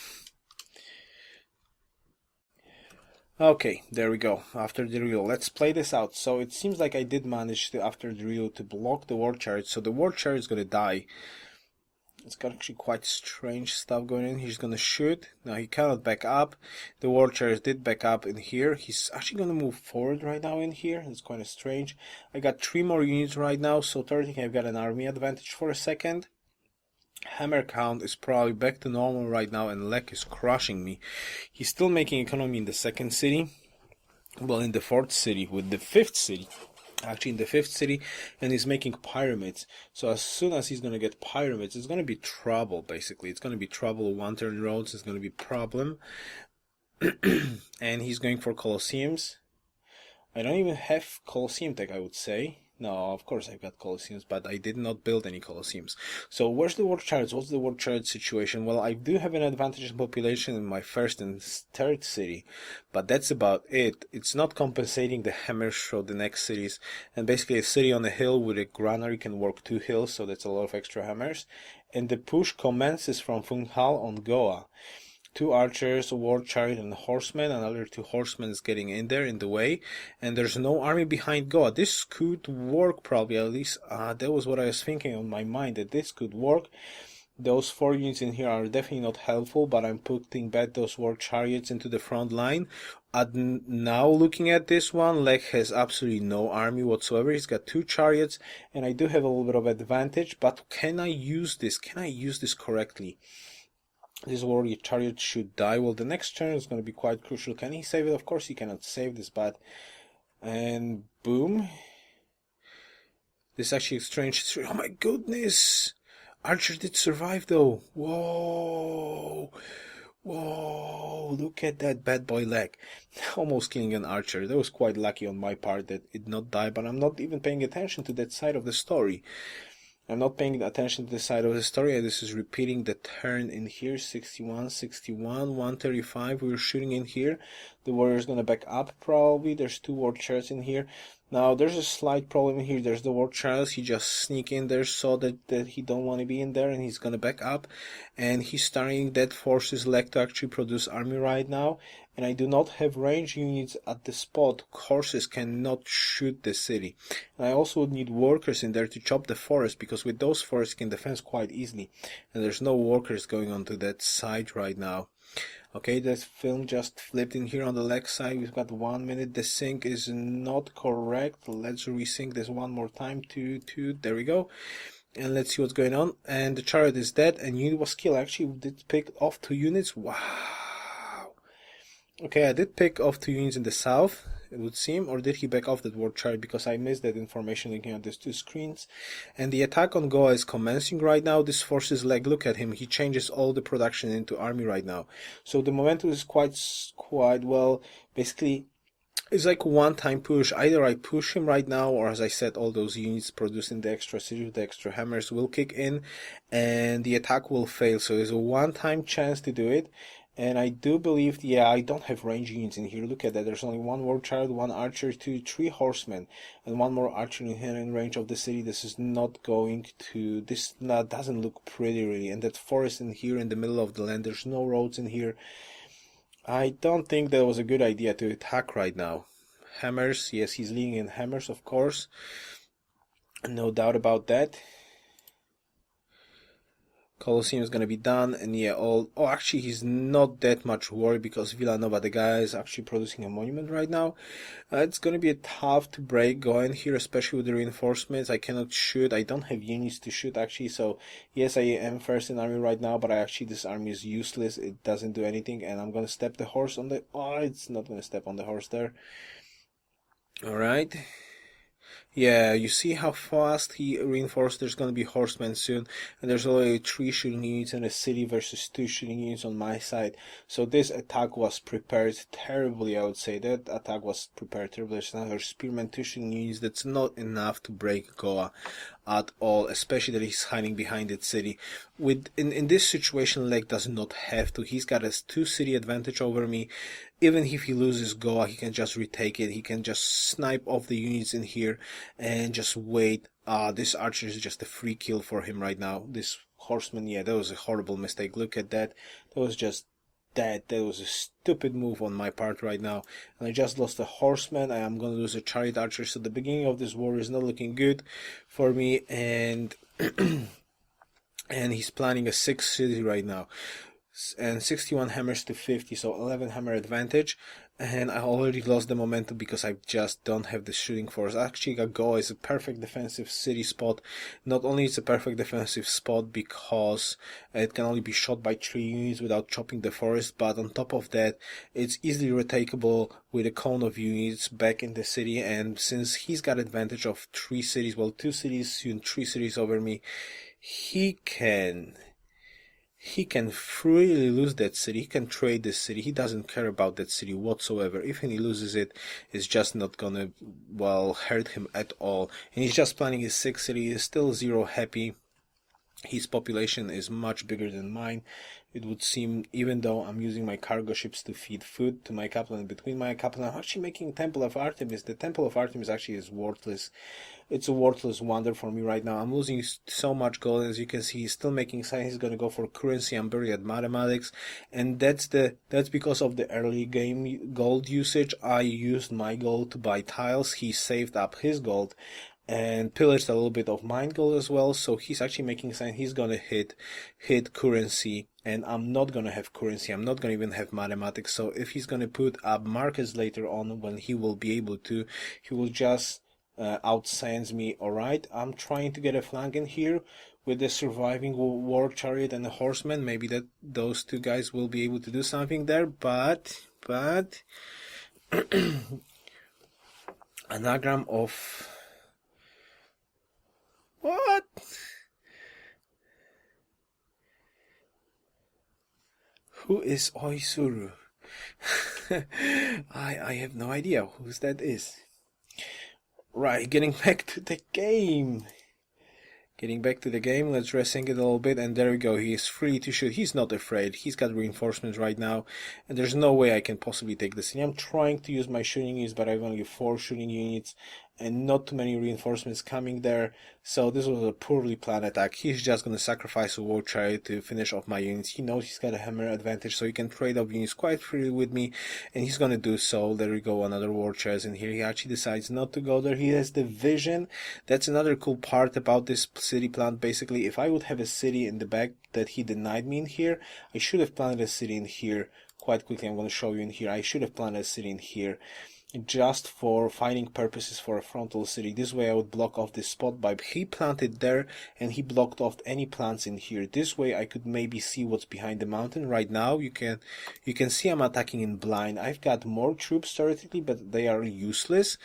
Okay, there we go. After the reel, let's play this out. So it seems like I did manage to, after the reel, to block the war chariot. So the war chariot is gonna die. It's got actually quite strange stuff going on. He's gonna shoot. Now he cannot back up. The war chariot did back up in here. He's actually gonna move forward right now in here. It's kind of strange. I got 3 more units right now, so theoretically I've got an army advantage for a second. Hammer count is probably back to normal right now, and Lek is crushing me. He's still making economy in the 2nd city. Well, in the 4th city, with the 5th city. Actually in the 5th city, and he's making pyramids. So as soon as he's gonna get pyramids, it's gonna be trouble. Basically, it's gonna be trouble. One turn roads is gonna be problem. And he's going for colosseums. I don't even have colosseum tech, I would say. No, of course I've got colosseums, but I did not build any colosseums. So where's the war chariots? What's the war chariot situation? Well, I do have an advantage in population in my 1st and 3rd city, but that's about it. It's not compensating the hammers for the next cities. And basically a city on a hill with a granary can work 2 hills, so that's a lot of extra hammers. And the push commences from Funghal on Goa. 2 archers, a war chariot, and a horseman. Another 2 horsemen is getting in there in the way, and there's no army behind Goa. This could work probably, at least that was what I was thinking on my mind, that this could work. Those 4 units in here are definitely not helpful, but I'm putting back those war chariots into the front line. Now looking at this one, Lek has absolutely no army whatsoever. He's got 2 chariots, and I do have a little bit of advantage, but can I use this? Can I use this correctly? This warrior chariot should die. Well, the next turn is going to be quite crucial. Can he save it? Of course he cannot save this, but... And boom. This is actually a strange... Oh my goodness! Archer did survive though. Whoa! Whoa! Look at that bad boy Lek. Almost killing an archer. That was quite lucky on my part that it did not die, but I'm not even paying attention to that side of the story. I'm not paying attention to the side of the story. This is repeating the turn in here. 61, 61, 135. We're shooting in here. The warrior's gonna back up probably. There's 2 war chariots in here. Now there's a slight problem here. There's the war chariots. He just sneak in there, saw that he don't want to be in there, and he's gonna back up. And he's starting that forces Lek to actually produce army right now. And I do not have range units at the spot. Horses cannot shoot the city. And I also would need workers in there to chop the forest, because with those forests you can defend quite easily. And there's no workers going on to that side right now. Okay, that film just flipped in here on the Lek side. We've got 1 minute. The sync is not correct. Let's resync this one more time. 2, 2. There we go. And let's see what's going on. And the chariot is dead, and unit was killed. Actually, we did pick off 2 units. Wow. Okay, I did pick off 2 units in the south, it would seem, or did he back off that war chariot, because I missed that information looking at these 2 screens. And the attack on Goa is commencing right now. This forces Lek, look at him, he changes all the production into army right now. So the momentum is quite well, basically, it's like one-time push. Either I push him right now, or as I said, all those units producing the extra city with the extra hammers will kick in, and the attack will fail. So there's a one-time chance to do it. And I do believe, yeah, I don't have range units in here. Look at that. There's only one war child, one archer, three horsemen, and one more archer in here in range of the city. This is not going to. This not, doesn't look pretty, really. And that forest in here in the middle of the land. There's no roads in here. I don't think that was a good idea to attack right now. Hammers, yes, he's leading in hammers, of course. No doubt about that. Colosseum is gonna be done, and yeah, actually he's not that much worried because Villanova, the guy, is actually producing a monument right now. It's gonna be a tough to break going here, especially with the reinforcements. I cannot shoot. I don't have units to shoot actually, so yes, I am first in army right now, but this army is useless. It doesn't do anything, and I'm gonna step the horse on the. Oh, it's not gonna step on the horse there. All right. Yeah, you see how fast he reinforced. There's going to be horsemen soon, and there's only 3 shooting units in the city versus 2 shooting units on my side. So this attack was prepared terribly, I would say. That attack was prepared terribly. There's another spearman, 2 shooting units. That's not enough to break Goa at all, especially that he's hiding behind that city. In this situation, Lek does not have to. He's got a 2 city advantage over me. Even if he loses Goa, he can just retake it. He can just snipe off the units in here and just wait. This archer is just a free kill for him right now. This horseman, yeah, that was a horrible mistake. Look at that. That was just that. That was a stupid move on my part right now. And I just lost a horseman. I am going to lose a chariot archer. So the beginning of this war is not looking good for me. And and he's planning a 6 city right now. And 61 hammers to 50, so 11 hammer advantage, and I already lost the momentum because I just don't have the shooting force. Actually, Goa is a perfect defensive city spot. Not only it's a perfect defensive spot because it can only be shot by 3 units without chopping the forest, but on top of that, it's easily retakeable with a cone of units back in the city, and since he's got advantage of 3 cities, well, 2 cities, soon 3 cities over me, he can freely lose that city. He can trade this city. He doesn't care about that city whatsoever. If he loses it, it's just not gonna, well, hurt him at all. And he's just planning his 6th city. He's still 0 happy. His population is much bigger than mine. It would seem, even though I'm using my cargo ships to feed food to my capital, and between my capital, I'm actually making Temple of Artemis. The Temple of Artemis actually is worthless. It's a worthless wonder for me right now. I'm losing so much gold. As you can see, he's still making signs. He's gonna go for currency. I'm buried at mathematics, and that's because of the early game gold usage. I used my gold to buy tiles. He saved up his gold and pillaged a little bit of mine gold as well. So he's actually making sign he's gonna hit currency, and I'm not gonna have currency. I'm not gonna even have mathematics. So if he's gonna put up markets later on, when he will be able to, he will just outsands me. Alright, I'm trying to get a flank in here with the surviving war chariot and the horseman. Maybe that those 2 guys will be able to do something there, but anagram of what? Who is Oisuru? I have no idea who that is. Right, getting back to the game. Let's resync it a little bit, and there we go. He is free to shoot. He's not afraid. He's got reinforcements right now, and there's no way I can possibly take the city. I'm trying to use my shooting units, but I've only 4 shooting units, and not too many reinforcements coming there. So this was a poorly planned attack. He's just going to sacrifice a war chariot to finish off my units. He knows he's got a hammer advantage, so he can trade off units quite freely with me, and he's going to do so. There we go, another war chariot in here. He actually decides not to go there. He has the vision. That's another cool part about this city plan. Basically, if I would have a city in the back that he denied me in here, I should have planted a city in here quite quickly. I'm going to show you in here. I should have planted a city in here just for fighting purposes for a frontal city. This way I would block off this spot, but he planted there and he blocked off any plants in here. This way I could maybe see what's behind the mountain. Right now you can see I'm attacking in blind. I've got more troops theoretically, but they are useless.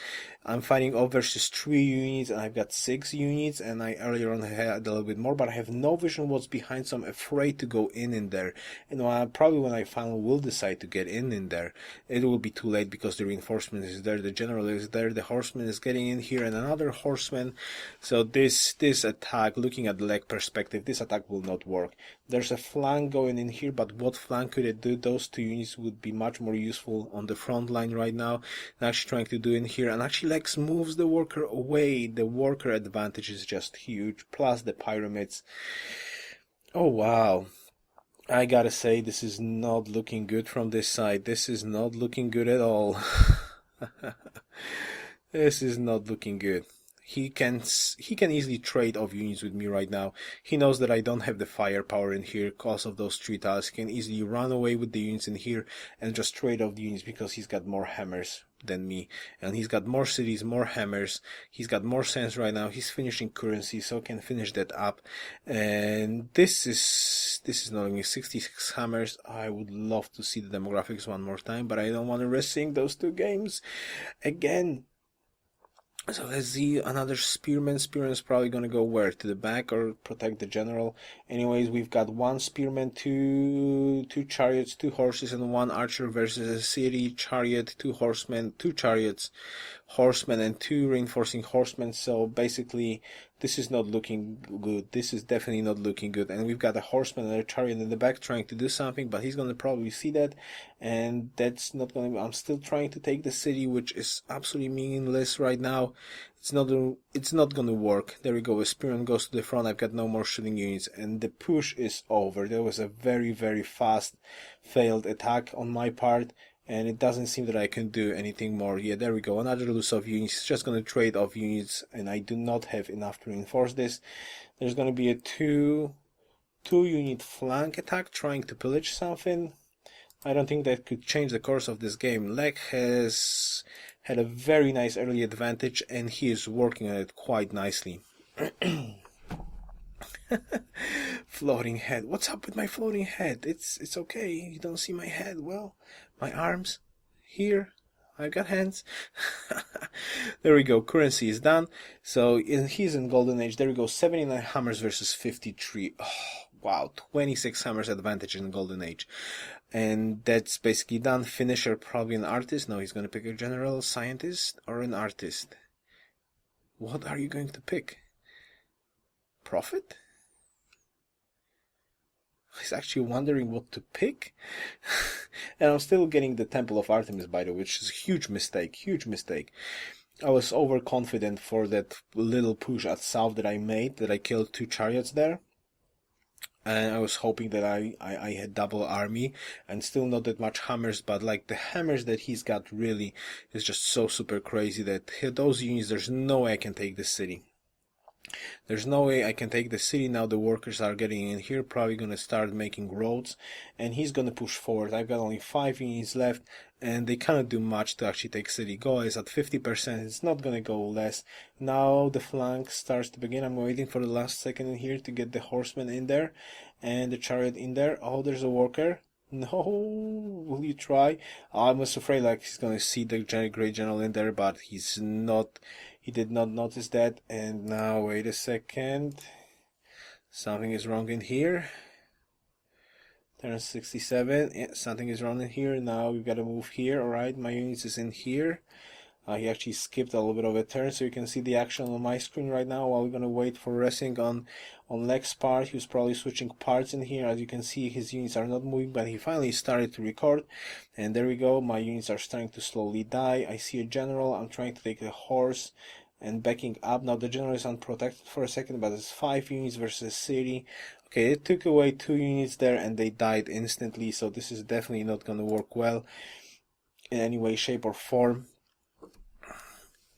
I'm fighting off versus 3 units, and I've got 6 units, and I earlier on had a little bit more, but I have no vision what's behind, so I'm afraid to go in there. And probably when I finally will decide to get in there, it will be too late because the reinforcements horseman is there, the general is there, the horseman is getting in here, and another horseman. So this attack, looking at the leg perspective, this attack will not work. There's a flank going in here, but what flank could it do? Those two units would be much more useful on the front line right now. And actually trying to do in here, and actually Lex moves the worker away. The worker advantage is just huge, plus the pyramids. Oh wow. I gotta say, this is not looking good from this side. This is not looking good at all. This is not looking good. He can easily trade off units with me right now. He knows that I don't have the firepower in here because of those 3 tiles. He can easily run away with the units in here and just trade off the units because he's got more hammers than me. And he's got more cities, more hammers. He's got more sense right now. He's finishing currency, so can finish that up. And this is not only 66 hammers. I would love to see the demographics one more time, but I don't want to risk seeing those 2 games again. So let's see, another spearman. Spearman's probably gonna go where? To the back or protect the general? Anyways, we've got 1 spearman, 2 chariots, 2 horses, and 1 archer versus a city, chariot, 2 horsemen, 2 chariots, horsemen, and 2 reinforcing horsemen. So basically, this is not looking good. This is definitely not looking good. And we've got a horseman and a chariot in the back trying to do something, but he's gonna probably see that, and that's not gonna. I'm still trying to take the city, which is absolutely meaningless right now. It's not gonna work. There we go. A spearman goes to the front. I've got no more shooting units, and the push is over. There was a very, very fast failed attack on my part, and it doesn't seem that I can do anything more. Yeah, there we go. Another loss of units. It's just going to trade off units, and I do not have enough to reinforce this. There's going to be a two unit flank attack trying to pillage something. I don't think that could change the course of this game. Lek has had a very nice early advantage, and he is working on it quite nicely. Floating head. What's up with my floating head? It's okay. You don't see my head. Well, my arms here. I've got hands. There we go. Currency is done. So he's in golden age. There we go. 79 hammers versus 53. Oh, wow. 26 hammers advantage in golden age. And that's basically done. Finisher, probably an artist. No, he's going to pick a general, scientist, or an artist. What are you going to pick? Prophet? He's actually wondering what to pick. And I'm still getting the Temple of Artemis, by the way, which is a huge mistake. Huge mistake. I was overconfident for that little push at south that I made, that I killed 2 chariots there. And I was hoping that I had double army and still not that much hammers, but like the hammers that he's got really is just so super crazy that those units, there's no way I can take this city. There's no way I can take the city now. The workers are getting in here, probably going to start making roads, and he's going to push forward. I've got only 5 units left, and they cannot do much to actually take city. Goa is at 50%. It's not going to go less. Now the flank starts to begin. I'm waiting for the last second in here to get the horseman in there and the chariot in there. Oh, there's a worker. No, will you try? I was afraid like he's going to see the great general in there, but he's not. He did not notice that. And now, wait a second. Something is wrong in here. Turn 67. Yeah, something is wrong in here. Now we've got to move here. Alright, my units is in here. He actually skipped a little bit of a turn, so you can see the action on my screen right now while we're going to wait for racing on Lek's part. He was probably switching parts in here. As you can see, his units are not moving, but he finally started to record. And there we go. My units are starting to slowly die. I see a general. I'm trying to take a horse and backing up. Now the general is unprotected for a second, but it's 5 units versus a city. Okay, it took away 2 units there and they died instantly, so this is definitely not going to work well in any way, shape or form.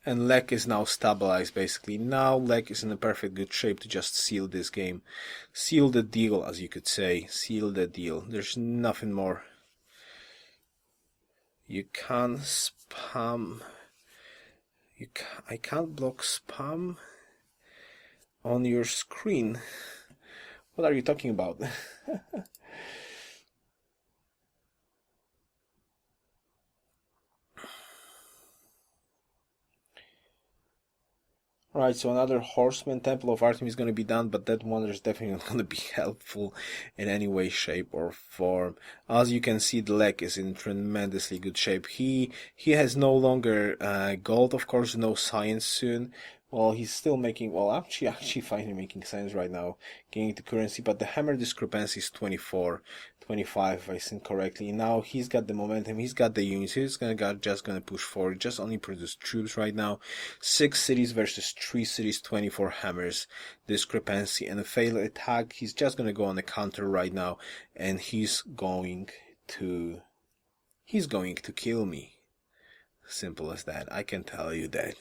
And Lek is now stabilized, basically. Now Lek is in a perfect good shape to just seal this game. Seal the deal, as you could say. Seal the deal. There's nothing more. You can't spam. I can't block spam on your screen. What are you talking about? Alright, so another Horseman Temple of Artemis is going to be done, but that wonder is definitely not going to be helpful in any way, shape, or form. As you can see, the leg is in tremendously good shape. He has no longer gold, of course, no science soon. Well, he's still making, well, actually finally making sense right now, getting to currency, but the hammer discrepancy is 24, 25, if I think correctly. Now he's got the momentum, he's got the units, he's just gonna push forward, just only produce troops right now. 6 cities versus 3 cities, 24 hammers discrepancy, and a failed attack. He's just gonna go on a counter right now, and he's going to kill me. Simple as that. I can tell you that.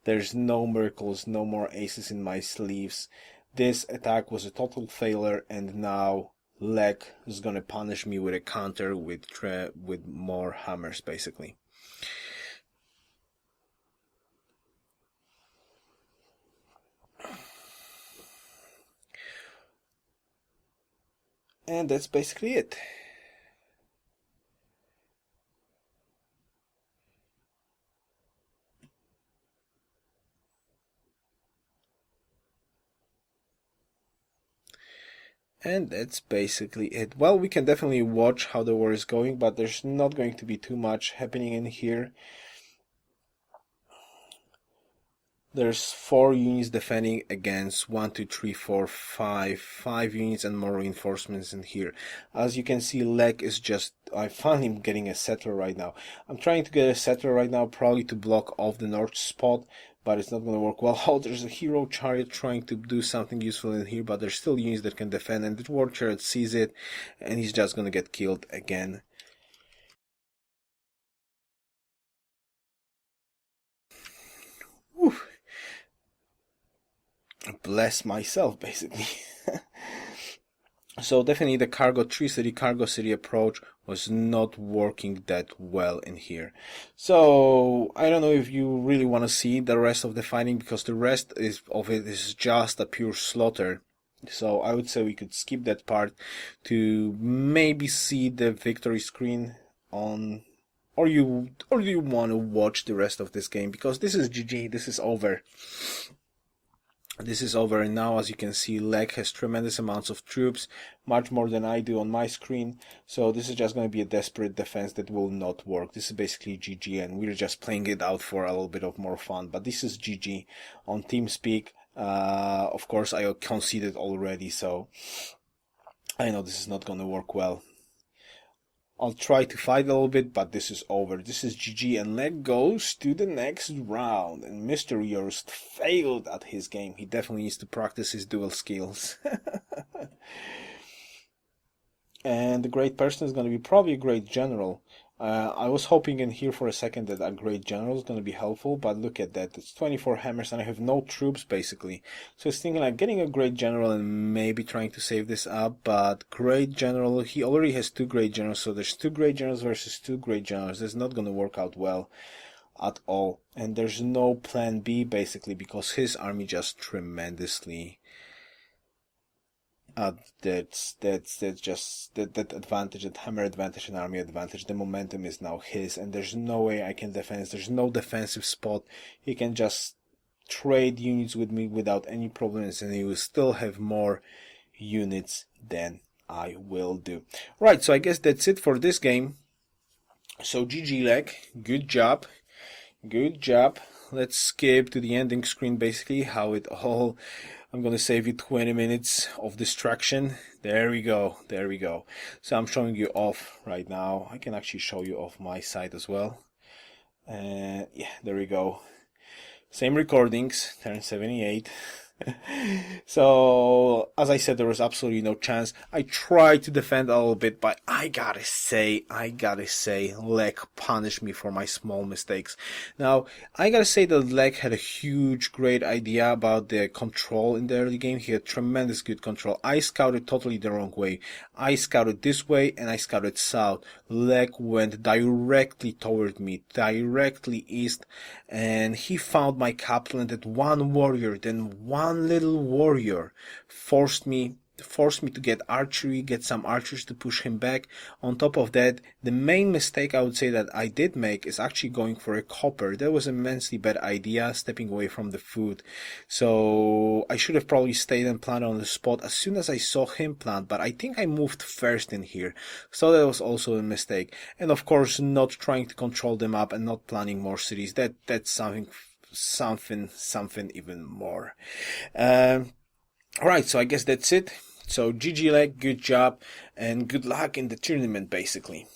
There's no miracles, no more aces in my sleeves. This attack was a total failure, and now Leg is gonna punish me with a counter with more hammers, basically. And that's basically it. And that's basically it. Well, we can definitely watch how the war is going, but there's not going to be too much happening in here. There's 4 units defending against 1, 2, 3, 4, 5 units and more reinforcements in here. As you can see, Leg is just, I finally am getting a settler right now. I'm trying to get a settler right now, probably to block off the north spot, but it's not going to work well. Oh, there's a hero chariot trying to do something useful in here, but there's still units that can defend, and the war chariot sees it, and he's just going to get killed again. Whew. Bless myself, basically. So definitely the cargo 3 city approach was not working that well in here. So I don't know if you really want to see the rest of the fighting, because the rest of it is just a pure slaughter. So I would say we could skip that part to maybe see the victory screen on, or do you want to watch the rest of this game, because this is GG, this is over. This is over, and now, as you can see, Leg has tremendous amounts of troops, much more than I do on my screen. So this is just going to be a desperate defense that will not work. This is basically GG, and we're just playing it out for a little bit of more fun. But this is GG on TeamSpeak. Of course, I conceded already, so I know this is not going to work well. I'll try to fight a little bit, but this is over. This is GG, and Leg goes to the next round. And Mr. Yoruus failed at his game. He definitely needs to practice his duel skills. And the great person is going to be probably a great general. I was hoping in here for a second that a great general is going to be helpful, but look at that. It's 24 hammers and I have no troops, basically. So I was thinking like getting a great general and maybe trying to save this up, but great general, he already has 2 great generals, so there's 2 great generals versus 2 great generals. That's not going to work out well at all. And there's no plan B, basically, because his army just tremendously... that's just that advantage, that hammer advantage and army advantage. The momentum is now his, and there's no way I can defend. There's no defensive spot. He can just trade units with me without any problems, and he will still have more units than I will do. Right, so I guess that's it for this game. So GG Leg, good job. Let's skip to the ending screen, basically how it all... I'm going to save you 20 minutes of distraction. There we go. So I'm showing you off right now. I can actually show you off my side as well. Yeah, there we go. Same recordings, turn 78. So, as I said, there was absolutely no chance. I tried to defend a little bit, but I gotta say, Leg punished me for my small mistakes. Now, I gotta say that Leg had a huge, great idea about the control in the early game. He had tremendous good control. I scouted totally the wrong way. I scouted this way, and I scouted south. Leg went directly toward me, directly east, and he found my capital, and that one warrior, then one little warrior forced me forced me to get archery, get some archers to push him back. On top of that, the main mistake I would say that I did make is actually going for a copper. That was an immensely bad idea, stepping away from the food. So I should have probably stayed and planted on the spot as soon as I saw him plant, but I think I moved first in here. So that was also a mistake. And of course, not trying to control them up and not planning more cities. That's something even more. Alright, so I guess that's it. So GG leg, good job, and good luck in the tournament, basically.